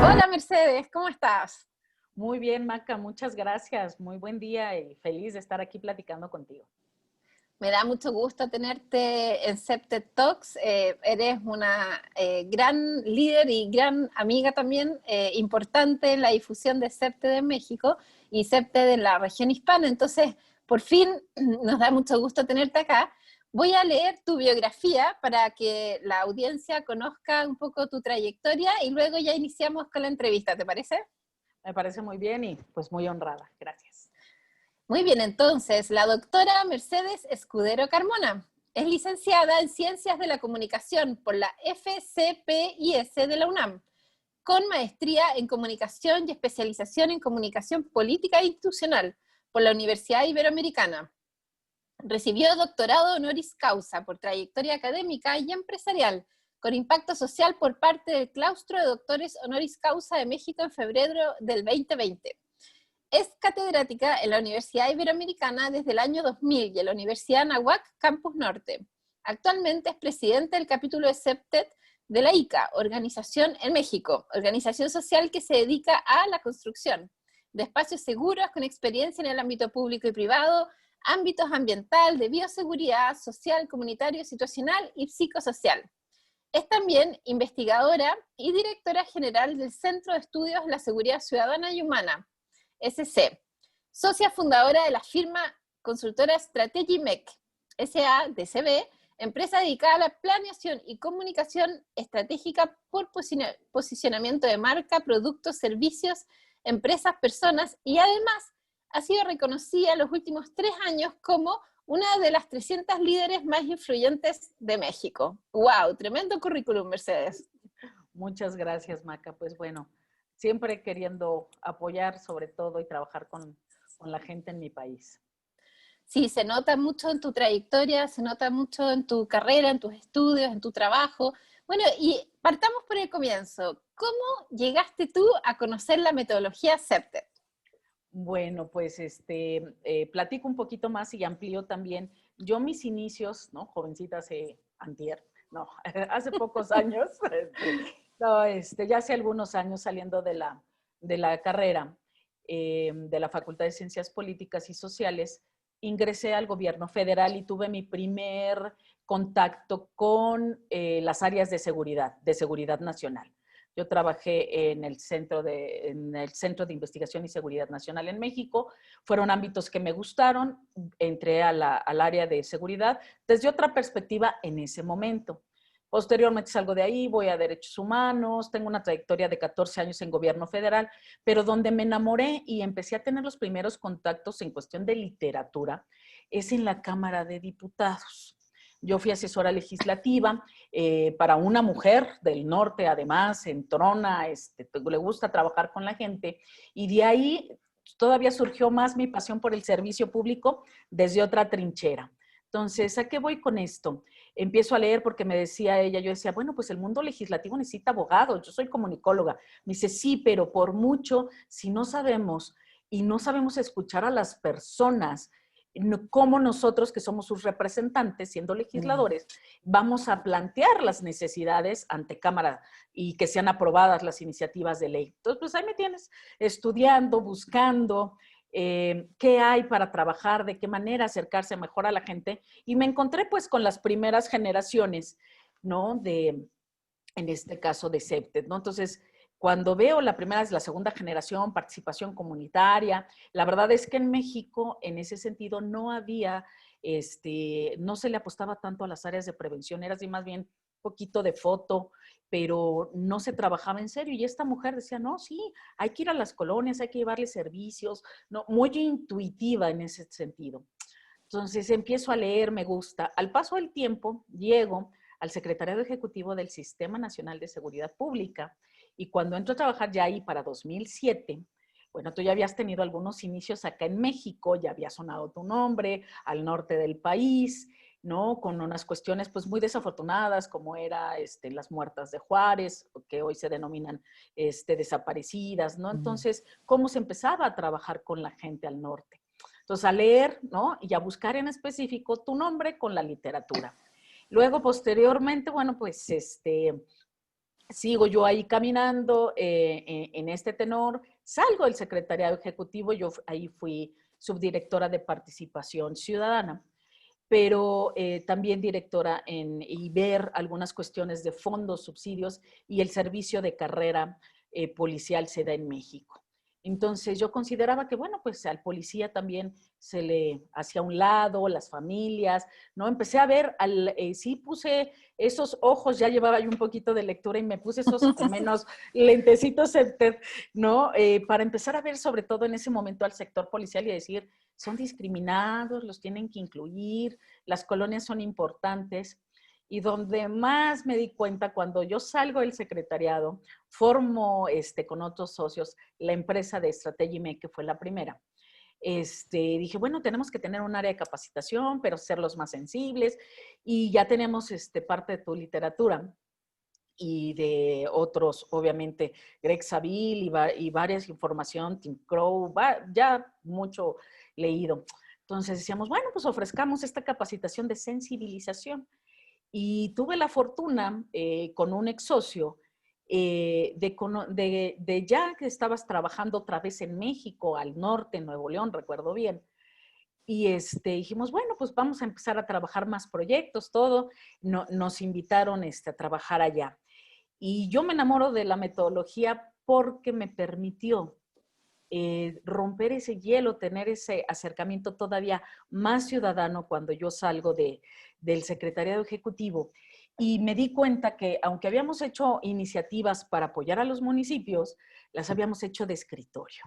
Hola Mercedes, ¿cómo estás? Muy bien, Maca, muchas gracias. Muy buen día y feliz de estar aquí platicando contigo. Me da mucho gusto tenerte en Septed Talks. Eres una gran líder y gran amiga también, importante en la difusión de Septed en México y Septed en la región hispana. Entonces, por fin nos da mucho gusto tenerte acá. Voy a leer tu biografía para que la audiencia conozca un poco tu trayectoria y luego ya iniciamos con la entrevista, ¿te parece? Me parece muy bien y pues muy honrada. Gracias. Muy bien, entonces, la doctora Mercedes Escudero Carmona es licenciada en Ciencias de la Comunicación por la FCPIS de la UNAM, con maestría en Comunicación y especialización en Comunicación Política e Institucional por la Universidad Iberoamericana. Recibió doctorado honoris causa por trayectoria académica y empresarial, con impacto social por parte del Claustro de Doctores Honoris Causa de México en febrero del 2020. Es catedrática en la Universidad Iberoamericana desde el año 2000 y en la Universidad Anáhuac, Campus Norte. Actualmente es presidente del capítulo de CEPTED de la ICA, organización en México, organización social que se dedica a la construcción de espacios seguros con experiencia en el ámbito público y privado, ámbitos ambiental, de bioseguridad, social, comunitario, situacional y psicosocial. Es también investigadora y directora general del Centro de Estudios de la Seguridad Ciudadana y Humana, SC, socia fundadora de la firma consultora StrategyMec, SADCB, empresa dedicada a la planeación y comunicación estratégica por posicionamiento de marca, productos, servicios, empresas, personas, y además ha sido reconocida en los últimos 3 años como una de las 300 líderes más influyentes de México. ¡Wow! Tremendo currículum, Mercedes. Muchas gracias, Maca. Pues bueno, siempre queriendo apoyar sobre todo y trabajar con la gente en mi país. Sí, se nota mucho en tu trayectoria, se nota mucho en tu carrera, en tus estudios, en tu trabajo. Bueno, y partamos por el comienzo. ¿Cómo llegaste tú a conocer la metodología CEPTED? Bueno, pues platico un poquito más y amplío también. Yo mis inicios, ¿no? Jovencita hace antier, no, hace pocos años, no, ya hace algunos años saliendo de la carrera de la Facultad de Ciencias Políticas y Sociales, ingresé al gobierno federal y tuve mi primer contacto con las áreas de seguridad nacional. Yo trabajé en el Centro de Investigación y Seguridad Nacional en México. Fueron ámbitos que me gustaron. Entré al área de seguridad desde otra perspectiva en ese momento. Posteriormente salgo de ahí, voy a Derechos Humanos, tengo una trayectoria de 14 años en gobierno federal, pero donde me enamoré y empecé a tener los primeros contactos en cuestión de literatura es en la Cámara de Diputados. Yo fui asesora legislativa para una mujer del norte, además, entrona, le gusta trabajar con la gente, y de ahí todavía surgió más mi pasión por el servicio público desde otra trinchera. Entonces, ¿a qué voy con esto? Empiezo a leer porque me decía ella, yo decía, bueno, pues el mundo legislativo necesita abogados, yo soy comunicóloga. Me dice, sí, pero por mucho, si no sabemos y no sabemos escuchar a las personas, cómo nosotros, que somos sus representantes, siendo legisladores, vamos a plantear las necesidades ante Cámara y que sean aprobadas las iniciativas de ley. Entonces, pues ahí me tienes, estudiando, buscando qué hay para trabajar, de qué manera acercarse mejor a la gente, y me encontré pues con las primeras generaciones, ¿no? En este caso de CEPTED, ¿no? Entonces, cuando veo la primera, la segunda generación, participación comunitaria, la verdad es que en México, en ese sentido, no había, no se le apostaba tanto a las áreas de prevención, era así más bien un poquito de foto, pero no se trabajaba en serio. Y esta mujer decía, no, sí, hay que ir a las colonias, hay que llevarles servicios, no, muy intuitiva en ese sentido. Entonces empiezo a leer, me gusta. Al paso del tiempo, llego al Secretariado Ejecutivo del Sistema Nacional de Seguridad Pública, y cuando entro a trabajar ya ahí para 2007, bueno, tú ya habías tenido algunos inicios acá en México, ya había sonado tu nombre, al norte del país, ¿no? Con unas cuestiones pues muy desafortunadas, como era las muertas de Juárez, que hoy se denominan desaparecidas, ¿no? Entonces, ¿cómo se empezaba a trabajar con la gente al norte? Entonces, a leer, ¿no? Y a buscar en específico tu nombre con la literatura. Luego, posteriormente, bueno, pues sigo yo ahí caminando en este tenor, salgo del secretariado ejecutivo, yo ahí fui subdirectora de participación ciudadana, pero también directora y ver algunas cuestiones de fondos, subsidios y el servicio de carrera policial se da en México. Entonces yo consideraba que, bueno, pues al policía también se le hacía a un lado, las familias, ¿no? Empecé a ver, sí puse esos ojos, ya llevaba yo un poquito de lectura y me puse esos al menos lentecitos, ¿no? Para empezar a ver sobre todo en ese momento al sector policial y decir, son discriminados, los tienen que incluir, las colonias son importantes. Y donde más me di cuenta cuando yo salgo del secretariado, formo con otros socios la empresa de Strategy, que fue la primera. Dije, bueno, tenemos que tener un área de capacitación, pero ser los más sensibles. Y ya tenemos parte de tu literatura y de otros, obviamente, Greg Saville y varias información, Tim Crow, ya mucho leído. Entonces decíamos, bueno, pues ofrezcamos esta capacitación de sensibilización. Y tuve la fortuna con un ex socio de ya que estabas trabajando otra vez en México, al norte, en Nuevo León, recuerdo bien. Y dijimos, bueno, pues vamos a empezar a trabajar más proyectos, todo. Nos invitaron a trabajar allá. Y yo me enamoro de la metodología porque me permitió romper ese hielo, tener ese acercamiento todavía más ciudadano cuando yo salgo del secretariado ejecutivo. Y me di cuenta que aunque habíamos hecho iniciativas para apoyar a los municipios, las habíamos hecho de escritorio.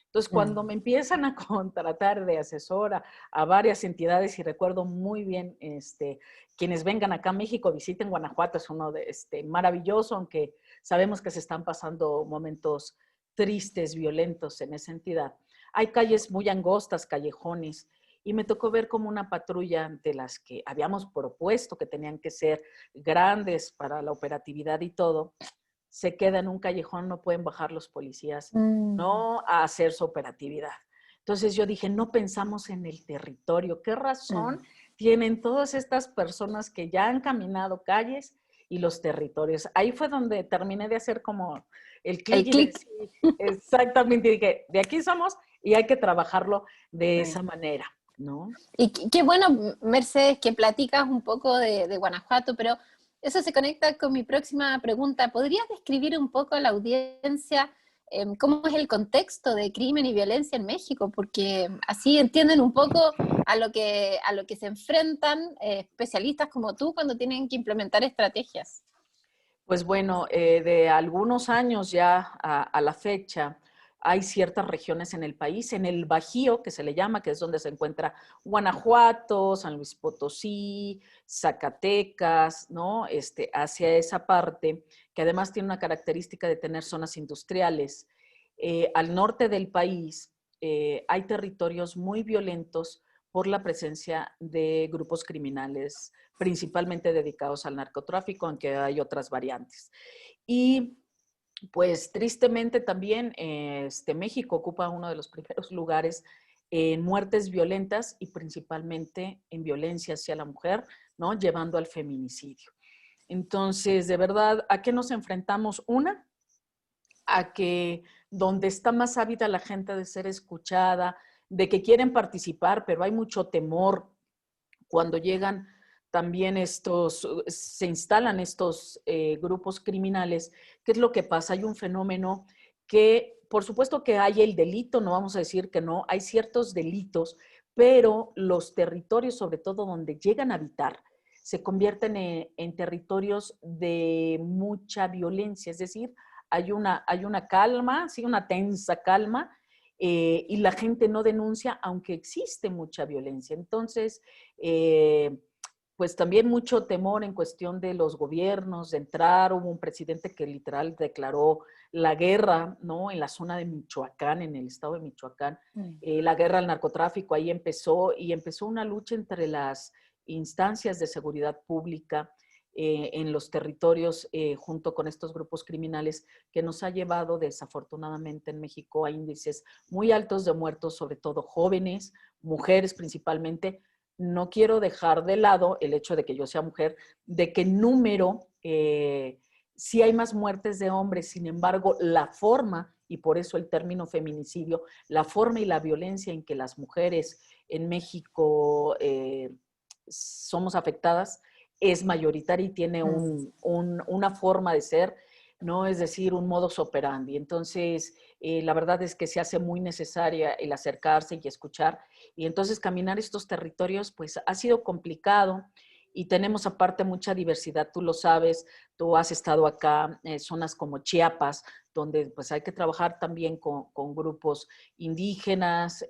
Entonces, cuando me empiezan a contratar de asesora a varias entidades, y recuerdo muy bien, quienes vengan acá a México, visiten Guanajuato, es uno de maravilloso, aunque sabemos que se están pasando momentos tristes, violentos en esa entidad. Hay calles muy angostas, callejones, y me tocó ver como una patrulla de las que habíamos propuesto que tenían que ser grandes para la operatividad y todo, se queda en un callejón, no pueden bajar los policías, no a hacer su operatividad. Entonces yo dije, no pensamos en el territorio. ¿Qué razón tienen todas estas personas que ya han caminado calles y los territorios? Ahí fue donde terminé de hacer como el clic y decir, exactamente, dije, de aquí somos y hay que trabajarlo de esa manera, ¿no? Y qué bueno, Mercedes, que platicas un poco de Guanajuato, pero eso se conecta con mi próxima pregunta. ¿Podrías describir un poco a la audiencia cómo es el contexto de crimen y violencia en México? Porque así entienden un poco a lo que se enfrentan especialistas como tú cuando tienen que implementar estrategias. Pues bueno, de algunos años ya a la fecha, hay ciertas regiones en el país, en el Bajío, que se le llama, que es donde se encuentra Guanajuato, San Luis Potosí, Zacatecas, ¿no? Hacia esa parte, que además tiene una característica de tener zonas industriales. Al norte del país hay territorios muy violentos por la presencia de grupos criminales principalmente dedicados al narcotráfico, aunque hay otras variantes. Y pues tristemente también México ocupa uno de los primeros lugares en muertes violentas y principalmente en violencia hacia la mujer, ¿no? Llevando al feminicidio. Entonces, de verdad, ¿a qué nos enfrentamos? Una, a que donde está más ávida la gente de ser escuchada, de que quieren participar, pero hay mucho temor cuando llegan también se instalan estos grupos criminales. ¿Qué es lo que pasa? Hay un fenómeno que, por supuesto que hay el delito, no vamos a decir que no, hay ciertos delitos, pero los territorios, sobre todo donde llegan a habitar, se convierten en territorios de mucha violencia, es decir, hay una calma, sí, una tensa calma, y la gente no denuncia, aunque existe mucha violencia. Entonces, pues también mucho temor en cuestión de los gobiernos, de entrar. Hubo un presidente que literal declaró la guerra, ¿no? En la zona de Michoacán, en el estado de Michoacán, la guerra al narcotráfico, ahí empezó, y empezó una lucha entre las instancias de seguridad pública en los territorios junto con estos grupos criminales que nos ha llevado desafortunadamente en México a índices muy altos de muertos, sobre todo jóvenes, mujeres principalmente. No quiero dejar de lado el hecho de que yo sea mujer, de que número sí hay más muertes de hombres, sin embargo, la forma, y por eso el término feminicidio, la forma y la violencia en que las mujeres en México somos afectadas es mayoritaria y tiene una forma de ser, ¿no? Es decir, un modus operandi. Entonces, la verdad es que se hace muy necesaria el acercarse y escuchar. Y entonces caminar estos territorios, pues ha sido complicado y tenemos aparte mucha diversidad, tú lo sabes, tú has estado acá, zonas como Chiapas, donde pues hay que trabajar también con grupos indígenas,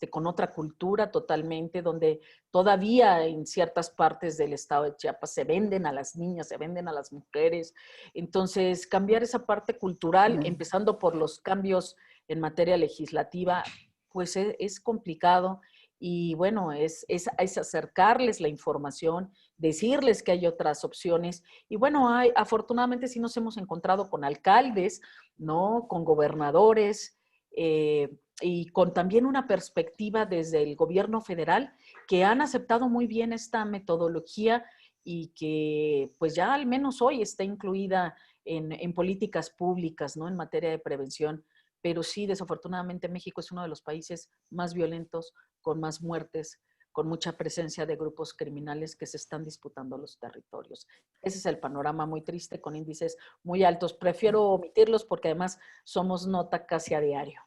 con otra cultura totalmente, donde todavía en ciertas partes del estado de Chiapas se venden a las niñas, se venden a las mujeres. Entonces, cambiar esa parte cultural, empezando por los cambios en materia legislativa, pues es complicado. Y bueno, es acercarles la información, decirles que hay otras opciones. Y bueno, afortunadamente sí nos hemos encontrado con alcaldes, ¿no? Con gobernadores y con también una perspectiva desde el gobierno federal que han aceptado muy bien esta metodología y que pues ya al menos hoy está incluida en políticas públicas, ¿no? En materia de prevención. Pero sí, desafortunadamente México es uno de los países más violentos, con más muertes, con mucha presencia de grupos criminales que se están disputando los territorios. Ese es el panorama muy triste, con índices muy altos. Prefiero omitirlos porque además somos nota casi a diario.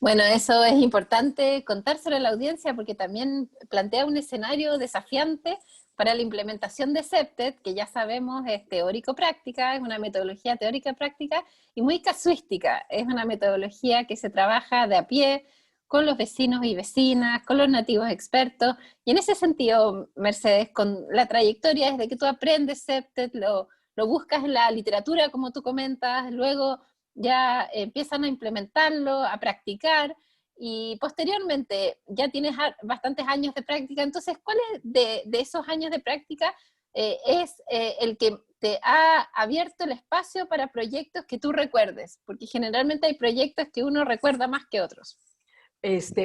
Bueno, eso es importante contárselo a la audiencia porque también plantea un escenario desafiante para la implementación de CEPTED, que ya sabemos es teórico-práctica, es una metodología teórica-práctica y muy casuística. Es una metodología que se trabaja de a pie con los vecinos y vecinas, con los nativos expertos. Y en ese sentido, Mercedes, con la trayectoria desde que tú aprendes CEPTED, lo buscas en la literatura, como tú comentas, luego ya empiezan a implementarlo, a practicar, y posteriormente ya tienes bastantes años de práctica. Entonces, ¿cuál es de esos años de práctica es el que te ha abierto el espacio para proyectos que tú recuerdes? Porque generalmente hay proyectos que uno recuerda más que otros.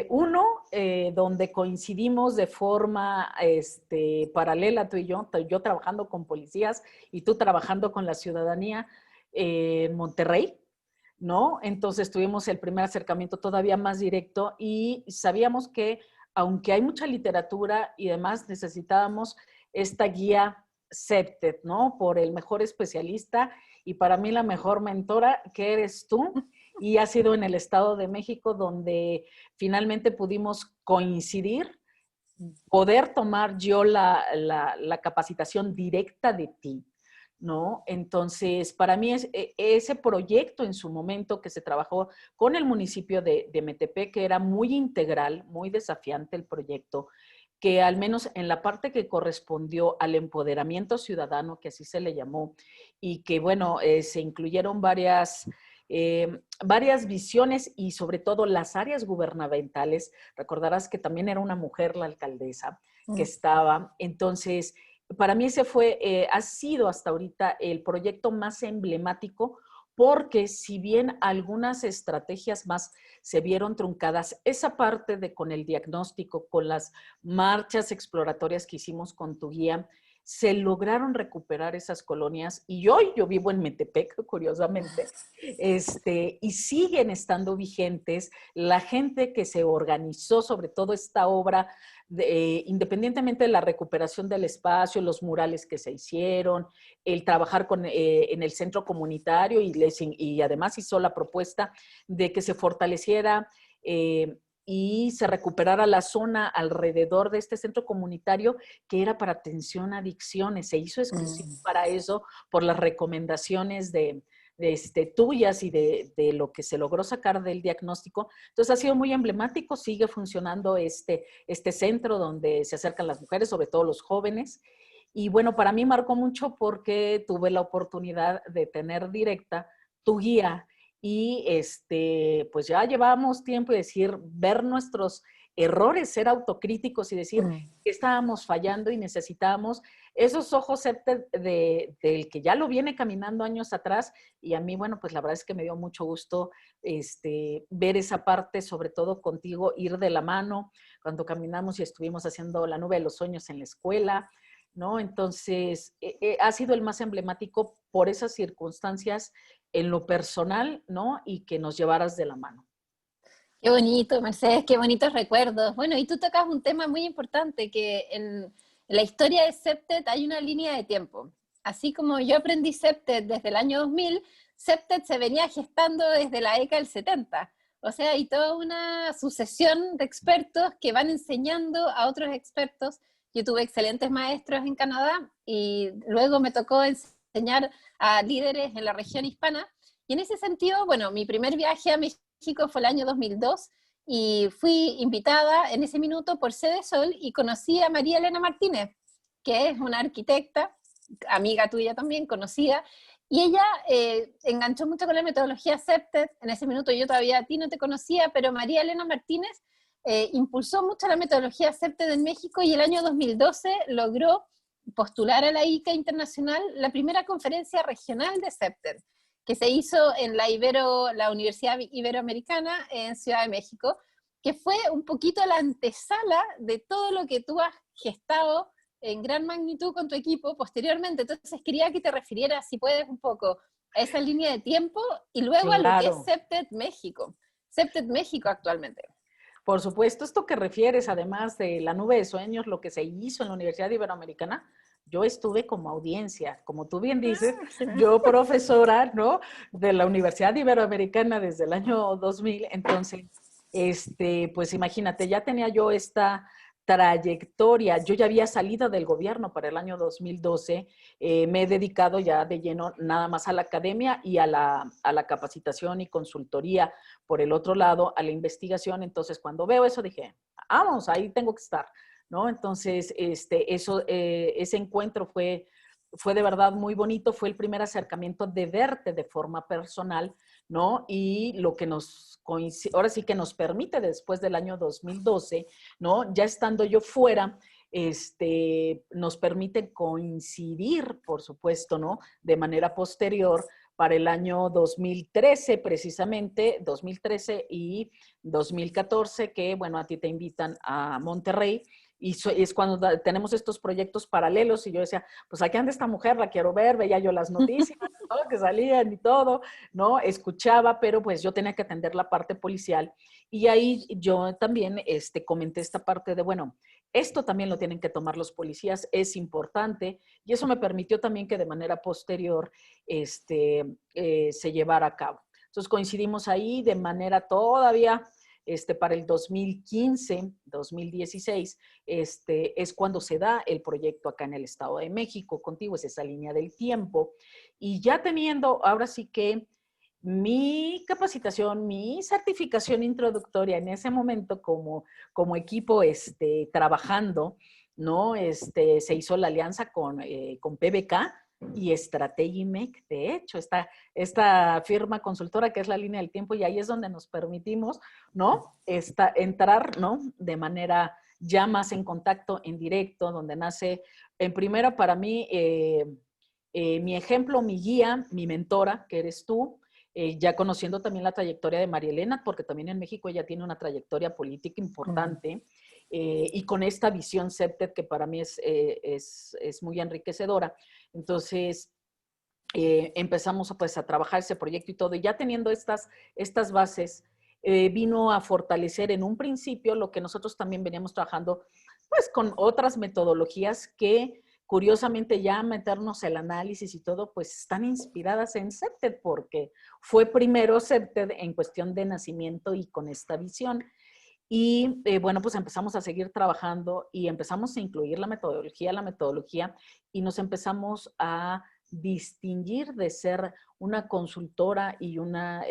Uno, donde coincidimos de forma paralela tú y yo trabajando con policías y tú trabajando con la ciudadanía en Monterrey, ¿no? Entonces tuvimos el primer acercamiento todavía más directo y sabíamos que aunque hay mucha literatura y demás, necesitábamos esta guía CEPTED, ¿no? Por el mejor especialista y para mí la mejor mentora que eres tú y ha sido en el Estado de México donde finalmente pudimos coincidir, poder tomar yo la capacitación directa de ti, ¿no? Entonces, para mí ese proyecto en su momento que se trabajó con el municipio de Metepec, que era muy integral, muy desafiante el proyecto, que al menos en la parte que correspondió al empoderamiento ciudadano, que así se le llamó, y que, bueno, se incluyeron varias visiones y sobre todo las áreas gubernamentales. Recordarás que también era una mujer la alcaldesa que estaba. Entonces, para mí ha sido hasta ahorita el proyecto más emblemático porque si bien algunas estrategias más se vieron truncadas, esa parte de con el diagnóstico, con las marchas exploratorias que hicimos con tu guía, se lograron recuperar esas colonias y hoy yo vivo en Metepec, curiosamente, y siguen estando vigentes. La gente que se organizó sobre todo esta obra, independientemente de la recuperación del espacio, los murales que se hicieron, el trabajar en el centro comunitario y además hizo la propuesta de que se fortaleciera y se recuperara la zona alrededor de este centro comunitario que era para atención a adicciones. Se hizo exclusivo para eso por las recomendaciones tuyas y de lo que se logró sacar del diagnóstico. Entonces ha sido muy emblemático, sigue funcionando este centro donde se acercan las mujeres, sobre todo los jóvenes. Y bueno, para mí marcó mucho porque tuve la oportunidad de tener directa tu guía y pues ya llevábamos tiempo y ver nuestros errores, ser autocríticos y decir que estábamos fallando y necesitábamos esos ojos del que ya lo viene caminando años atrás. Y a mí, bueno, pues la verdad es que me dio mucho gusto ver esa parte, sobre todo contigo, ir de la mano cuando caminamos y estuvimos haciendo la nube de los sueños en la escuela. ¿no? Entonces, ha sido el más emblemático por esas circunstancias en lo personal, ¿no? Y que nos llevaras de la mano. Qué bonito, Mercedes, qué bonitos recuerdos. Bueno, y tú tocas un tema muy importante, que en la historia de Septet hay una línea de tiempo. Así como yo aprendí Septet desde el año 2000, Septet se venía gestando desde la década del 70. O sea, hay toda una sucesión de expertos que van enseñando a otros expertos. Yo tuve excelentes maestros en Canadá y luego me tocó enseñar a líderes en la región hispana. Y en ese sentido, bueno, mi primer viaje a México fue el año 2002 y fui invitada en ese minuto por Sede Sol y conocí a María Elena Martínez, que es una arquitecta, amiga tuya también, conocida, y ella enganchó mucho con la metodología CEPTED. En ese minuto yo todavía a ti no te conocía, pero María Elena Martínez impulsó mucho la metodología CEPTED en México y el año 2012 logró postular a la ICA Internacional la primera conferencia regional de CEPTED, que se hizo en la Universidad Iberoamericana en Ciudad de México, que fue un poquito la antesala de todo lo que tú has gestado en gran magnitud con tu equipo posteriormente. Entonces quería que te refirieras, si puedes, un poco a esa línea de tiempo y luego a lo que es Claro. CEPTED México. CEPTED México actualmente. Por supuesto, esto que refieres, además de la nube de sueños, lo que se hizo en la Universidad Iberoamericana, yo estuve como audiencia, como tú bien dices, yo profesora, ¿no? De la Universidad Iberoamericana desde el año 2000, entonces, pues imagínate, ya tenía yo esta trayectoria, yo ya había salido del gobierno para el año 2012, me he dedicado ya de lleno nada más a la academia y a la capacitación y consultoría, por el otro lado, a la investigación. Entonces, cuando veo eso, dije, vamos, ahí tengo que estar, ¿no? Entonces, ese encuentro fue de verdad muy bonito, fue el primer acercamiento de verte de forma personal, ¿no? Y lo que ahora sí que nos permite después del año 2012, ¿no? Ya estando yo fuera, nos permite coincidir, por supuesto, ¿no? De manera posterior para el año 2013, precisamente, 2013 y 2014, que, bueno, a ti te invitan a Monterrey, y es cuando tenemos estos proyectos paralelos, y yo decía, pues aquí anda esta mujer, la quiero ver, veía yo las noticias, ¿no? Que salían y todo, ¿no? Escuchaba, pero pues yo tenía que atender la parte policial, y ahí yo también comenté esta parte de, bueno, esto también lo tienen que tomar los policías, es importante, y eso me permitió también que de manera posterior se llevara a cabo. Entonces coincidimos ahí de manera todavía, para el 2015, 2016, es cuando se da el proyecto acá en el Estado de México, contigo es esa línea del tiempo, y ya teniendo ahora sí que mi capacitación, mi certificación introductoria en ese momento como equipo trabajando, ¿no? Se hizo la alianza con PBK y Strategimec, de hecho, esta firma consultora que es la línea del tiempo, y ahí es donde nos permitimos, ¿no? Entrar, ¿no? De manera ya más en contacto, en directo, donde nace, en primera para mí, mi ejemplo, mi guía, mi mentora, que eres tú, ya conociendo también la trayectoria de María Elena, porque también en México ella tiene una trayectoria política importante, y con esta visión CEPTED que para mí es muy enriquecedora. Entonces, empezamos pues a trabajar ese proyecto y todo, y ya teniendo estas bases, vino a fortalecer en un principio lo que nosotros también veníamos trabajando, pues con otras metodologías que curiosamente ya meternos el análisis y todo, pues están inspiradas en CEPTED, porque fue primero CEPTED en cuestión de nacimiento y con esta visión. Y bueno, pues empezamos a seguir trabajando y empezamos a incluir la metodología, y nos empezamos a distinguir de ser una consultora y una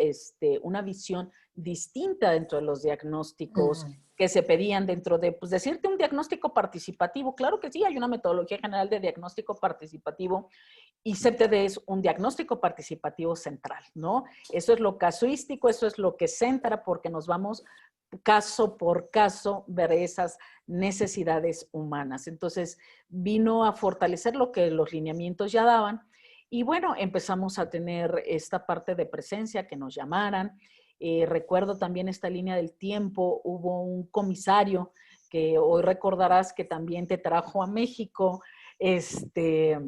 visión distinta dentro de los diagnósticos que se pedían dentro de, pues decirte un diagnóstico participativo. Claro que sí, hay una metodología general de diagnóstico participativo, y CEPTED es un diagnóstico participativo central, ¿no? Eso es lo casuístico, eso es lo que centra, porque nos vamos caso por caso ver esas necesidades humanas. Entonces, vino a fortalecer lo que los lineamientos ya daban, y bueno, empezamos a tener esta parte de presencia, que nos llamaran. Recuerdo también esta línea del tiempo, hubo un comisario que hoy recordarás que también te trajo a México, este,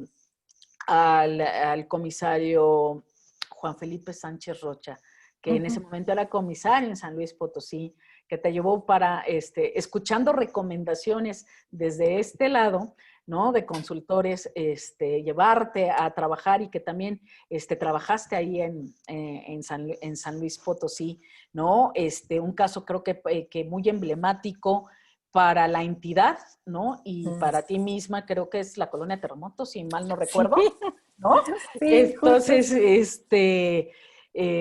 al comisario Juan Felipe Sánchez Rocha, que en ese momento era comisario en San Luis Potosí, que te llevó para, escuchando recomendaciones desde este lado, ¿no? De consultores, llevarte a trabajar y que también trabajaste ahí en San Luis Potosí, ¿no? Un caso creo que muy emblemático para la entidad, ¿no? Y para ti misma, creo que es la colonia Terremoto, si mal no recuerdo, Sí. ¿no? Sí, Entonces,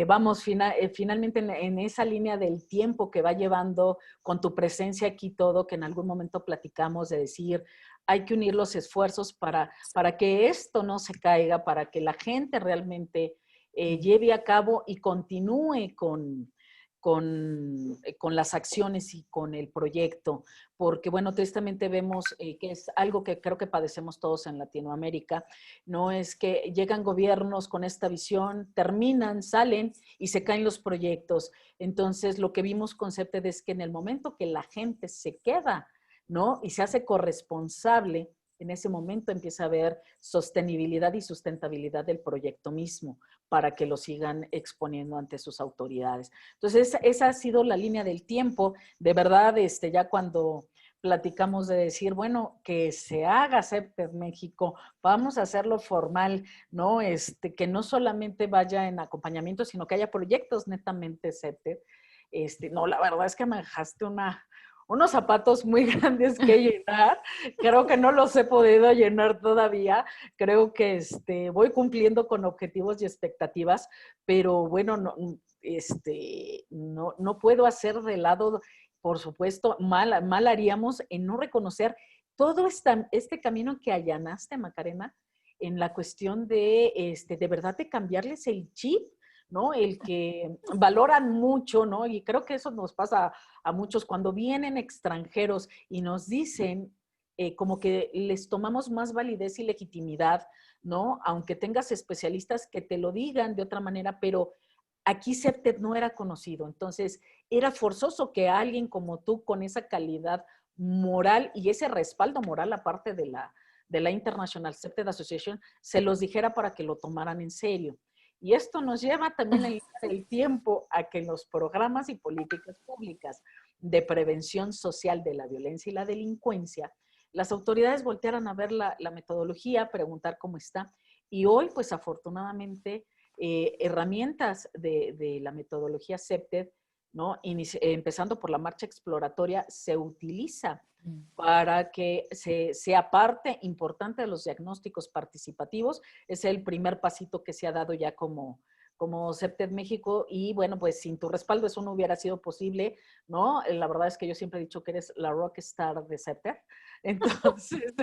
vamos, finalmente en esa línea del tiempo que va llevando con tu presencia aquí todo, que en algún momento platicamos de decir, hay que unir los esfuerzos para que esto no se caiga, para que la gente realmente lleve a cabo y continúe con las acciones y con el proyecto, porque bueno, tristemente vemos que es algo que creo que padecemos todos en Latinoamérica, no es que llegan gobiernos con esta visión, terminan, salen y se caen los proyectos. Entonces, lo que vimos con CEPTED es que en el momento que la gente se queda, ¿no? Y se hace corresponsable, en ese momento empieza a haber sostenibilidad y sustentabilidad del proyecto mismo para que lo sigan exponiendo ante sus autoridades. Entonces, esa ha sido la línea del tiempo. De verdad, ya cuando platicamos de decir, bueno, que se haga CEPTED México, vamos a hacerlo formal, ¿no? Que no solamente vaya en acompañamiento, sino que haya proyectos netamente CEPTED. No, la verdad es que me dejaste unos zapatos muy grandes que llenar. Creo que no los he podido llenar todavía. Creo que voy cumpliendo con objetivos y expectativas, pero bueno, no puedo hacer de lado, por supuesto, mal haríamos en no reconocer todo este camino que allanaste, Macarena, en la cuestión de verdad de cambiarles el chip, ¿no? El que valoran mucho, ¿no? Y creo que eso nos pasa a muchos cuando vienen extranjeros y nos dicen como que les tomamos más validez y legitimidad, ¿no? Aunque tengas especialistas que te lo digan de otra manera, pero aquí CEPTED no era conocido, entonces era forzoso que alguien como tú con esa calidad moral y ese respaldo moral aparte de la International CEPTED Association se los dijera para que lo tomaran en serio. Y esto nos lleva también en el tiempo a que los programas y políticas públicas de prevención social de la violencia y la delincuencia, las autoridades voltearan a ver la metodología, preguntar cómo está. Y hoy, pues afortunadamente, herramientas de la metodología CEPTED, ¿no? Empezando por la marcha exploratoria, se utiliza para que sea parte importante de los diagnósticos participativos. Es el primer pasito que se ha dado ya como CEPTED México y bueno, pues sin tu respaldo eso no hubiera sido posible, ¿no? La verdad es que yo siempre he dicho que eres la rockstar de CEPTED. Entonces,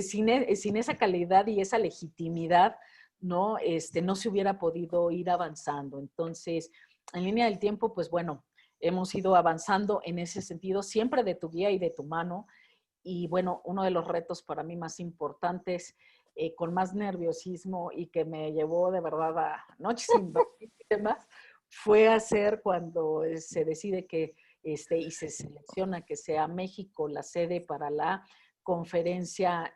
sin esa calidad y esa legitimidad, ¿no? No se hubiera podido ir avanzando. Entonces, en línea del tiempo, pues bueno, hemos ido avanzando en ese sentido, siempre de tu guía y de tu mano. Y bueno, uno de los retos para mí más importantes, con más nerviosismo y que me llevó de verdad a noches sin dormir y demás, fue hacer cuando se decide que y se selecciona que sea México la sede para la conferencia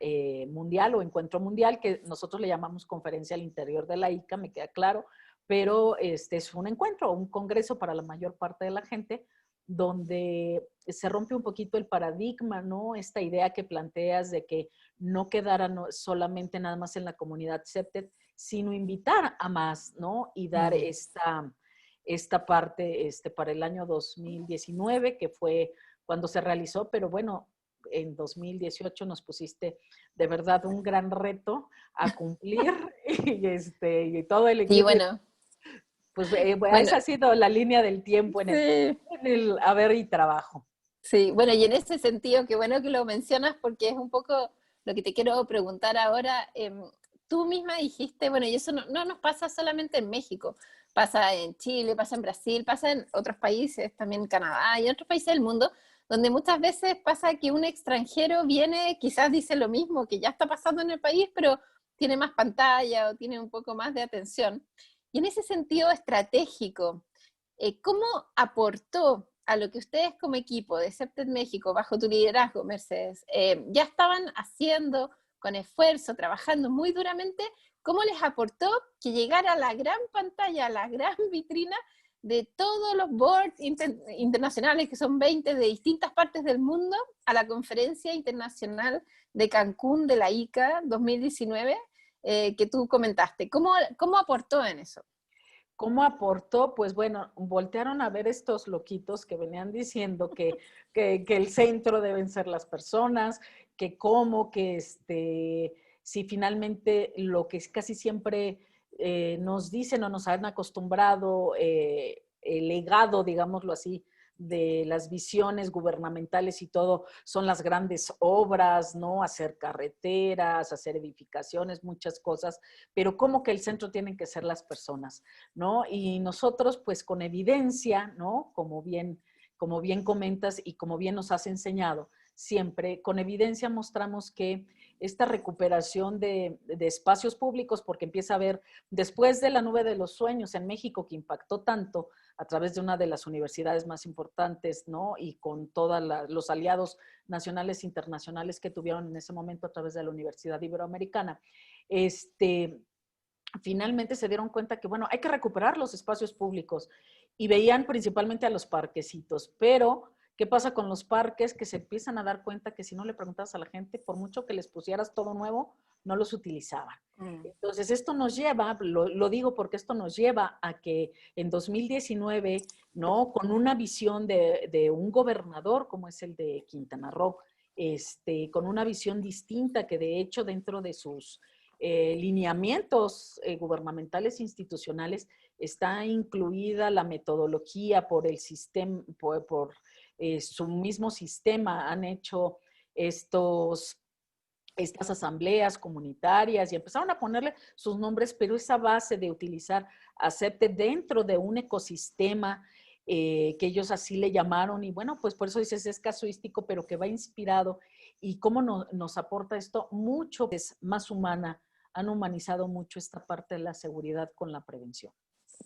mundial o encuentro mundial, que nosotros le llamamos conferencia al interior de la ICA, me queda claro, pero es un encuentro, un congreso para la mayor parte de la gente, donde se rompe un poquito el paradigma, ¿no? Esta idea que planteas de que no quedara solamente nada más en la comunidad CEPTED, sino invitar a más, ¿no? Y dar esta parte para el año 2019, que fue cuando se realizó, pero bueno, en 2018 nos pusiste de verdad un gran reto a cumplir y todo el sí, equipo. bueno. Pues Bueno, esa ha sido la línea del tiempo en sí. el haber y trabajo. Sí, bueno, y en ese sentido, qué bueno que lo mencionas porque es un poco lo que te quiero preguntar ahora. Tú misma dijiste, bueno, y eso no nos pasa solamente en México, pasa en Chile, pasa en Brasil, pasa en otros países, también en Canadá y en otros países del mundo, donde muchas veces pasa que un extranjero viene, quizás dice lo mismo que ya está pasando en el país, pero tiene más pantalla o tiene un poco más de atención. Y en ese sentido estratégico, ¿cómo aportó a lo que ustedes como equipo de CEPTED México, bajo tu liderazgo, Mercedes, ya estaban haciendo con esfuerzo, trabajando muy duramente, ¿cómo les aportó que llegara a la gran pantalla, a la gran vitrina de todos los boards internacionales, que son 20 de distintas partes del mundo, a la Conferencia Internacional de Cancún de la ICA 2019, que tú comentaste? ¿Cómo aportó en eso? ¿Cómo aportó? Pues bueno, voltearon a ver estos loquitos que venían diciendo que el centro deben ser las personas, que cómo, que si finalmente lo que casi siempre nos dicen o nos han acostumbrado, el legado, digámoslo así, de las visiones gubernamentales y todo, son las grandes obras, ¿no? Hacer carreteras, hacer edificaciones, muchas cosas, pero cómo que el centro tienen que ser las personas, ¿no? Y nosotros, pues con evidencia, ¿no? Como bien comentas y como bien nos has enseñado, siempre con evidencia mostramos que esta recuperación de espacios públos, porque empieza a haber, después de la nube de los sueños en México, que impactó tanto a través de una de las universidades más importantes, ¿no? Y con todos los aliados nacionales e internacionales que tuvieron en ese momento a través de la Universidad Iberoamericana, finalmente se dieron cuenta que, bueno, hay que recuperar los espacios públicos y veían principalmente a los parquecitos, pero ¿qué pasa con los parques? Que se empiezan a dar cuenta que si no le preguntabas a la gente, por mucho que les pusieras todo nuevo, no los utilizaban. Entonces, esto nos lleva, lo digo porque esto nos lleva a que en 2019, ¿no? Con una visión de un gobernador como es el de Quintana Roo, con una visión distinta que de hecho dentro de sus lineamientos gubernamentales institucionales está incluida la metodología por el sistema, por su mismo sistema. Han hecho estas asambleas comunitarias y empezaron a ponerle sus nombres, pero esa base de utilizar acepte dentro de un ecosistema que ellos así le llamaron, y bueno, pues por eso dices es casuístico, pero que va inspirado, y cómo nos aporta esto mucho, es más humana, han humanizado mucho esta parte de la seguridad con la prevención.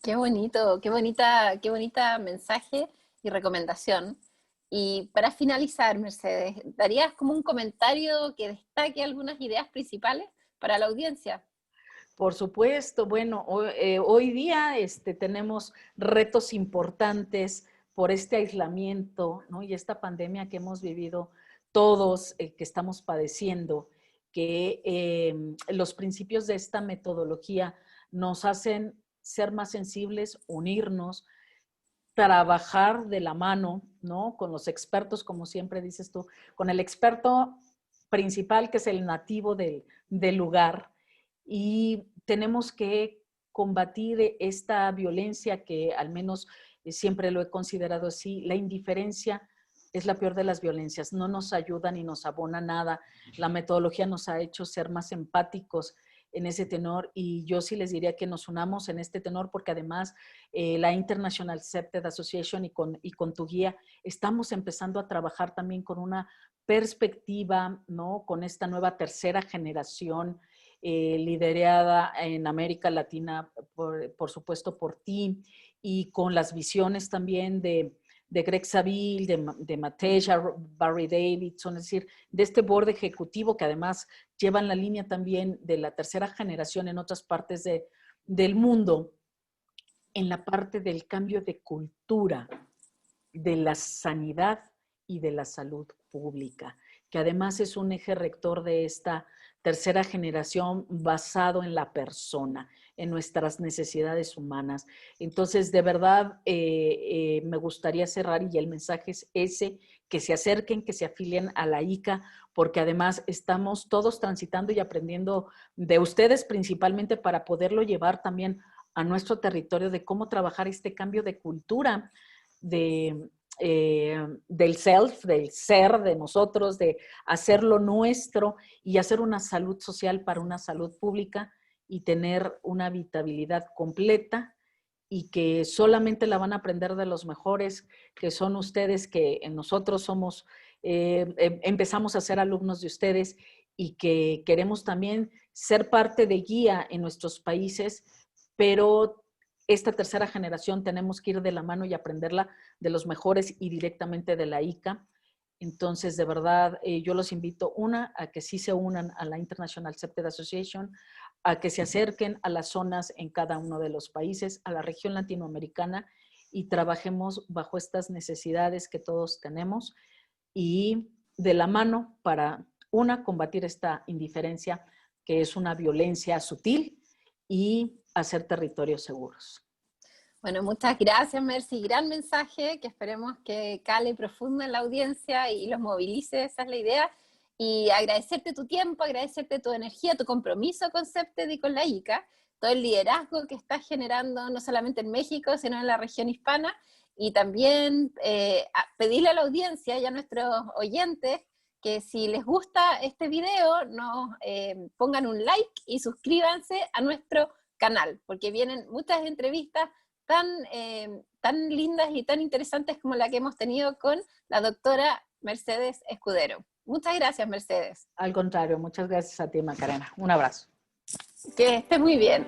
Qué bonito, qué bonita mensaje y recomendación. Y para finalizar, Mercedes, ¿darías como un comentario que destaque algunas ideas principales para la audiencia? Por supuesto, bueno, hoy día tenemos retos importantes por este aislamiento, ¿no? Y esta pandemia que hemos vivido todos, que estamos padeciendo, que los principios de esta metodología nos hacen ser más sensibles, unirnos, trabajar de la mano, ¿no? Con los expertos, como siempre dices tú, con el experto principal, que es el nativo del lugar, y tenemos que combatir esta violencia que al menos siempre lo he considerado así, la indiferencia es la peor de las violencias, no nos ayuda ni nos abona nada. La metodología nos ha hecho ser más empáticos en ese tenor, y yo sí les diría que nos unamos en este tenor, porque además la International Accepted Association y con tu guía estamos empezando a trabajar también con una perspectiva, ¿no? Con esta nueva tercera generación liderada en América Latina, por supuesto, por ti, y con las visiones también de Greg Saville, de Mateja, Barry Davidson, es decir, de este board ejecutivo que además llevan la línea también de la tercera generación en otras partes del mundo, en la parte del cambio de cultura, de la sanidad y de la salud pública, que además es un eje rector de esta tercera generación basado en la persona, en nuestras necesidades humanas. Entonces, de verdad, me gustaría cerrar, y el mensaje es ese, que se acerquen, que se afilien a la ICA, porque además estamos todos transitando y aprendiendo de ustedes principalmente para poderlo llevar también a nuestro territorio, de cómo trabajar este cambio de cultura, del self, del ser, de nosotros, de hacerlo nuestro y hacer una salud social para una salud pública y tener una habitabilidad completa, y que solamente la van a aprender de los mejores, que son ustedes, que nosotros somos, empezamos a ser alumnos de ustedes, y que queremos también ser parte de guía en nuestros países, pero esta tercera generación tenemos que ir de la mano y aprenderla de los mejores y directamente de la ICA. Entonces, de verdad, yo los invito, a que sí se unan a la International Septed Association, a que se acerquen a las zonas en cada uno de los países, a la región latinoamericana, y trabajemos bajo estas necesidades que todos tenemos y de la mano para, combatir esta indiferencia que es una violencia sutil y hacer territorios seguros. Bueno, muchas gracias, Mercy. Gran mensaje que esperemos que cale profundo en la audiencia y los movilice, esa es la idea. Y agradecerte tu tiempo, agradecerte tu energía, tu compromiso con CEPTED y con la ICA, todo el liderazgo que estás generando no solamente en México, sino en la región hispana. Y también pedirle a la audiencia y a nuestros oyentes que si les gusta este video, nos pongan un like y suscríbanse a nuestro canal, porque vienen muchas entrevistas tan lindas y tan interesantes como la que hemos tenido con la doctora Mercedes Escudero. Muchas gracias, Mercedes. Al contrario, muchas gracias a ti, Macarena. Un abrazo. Que estés muy bien.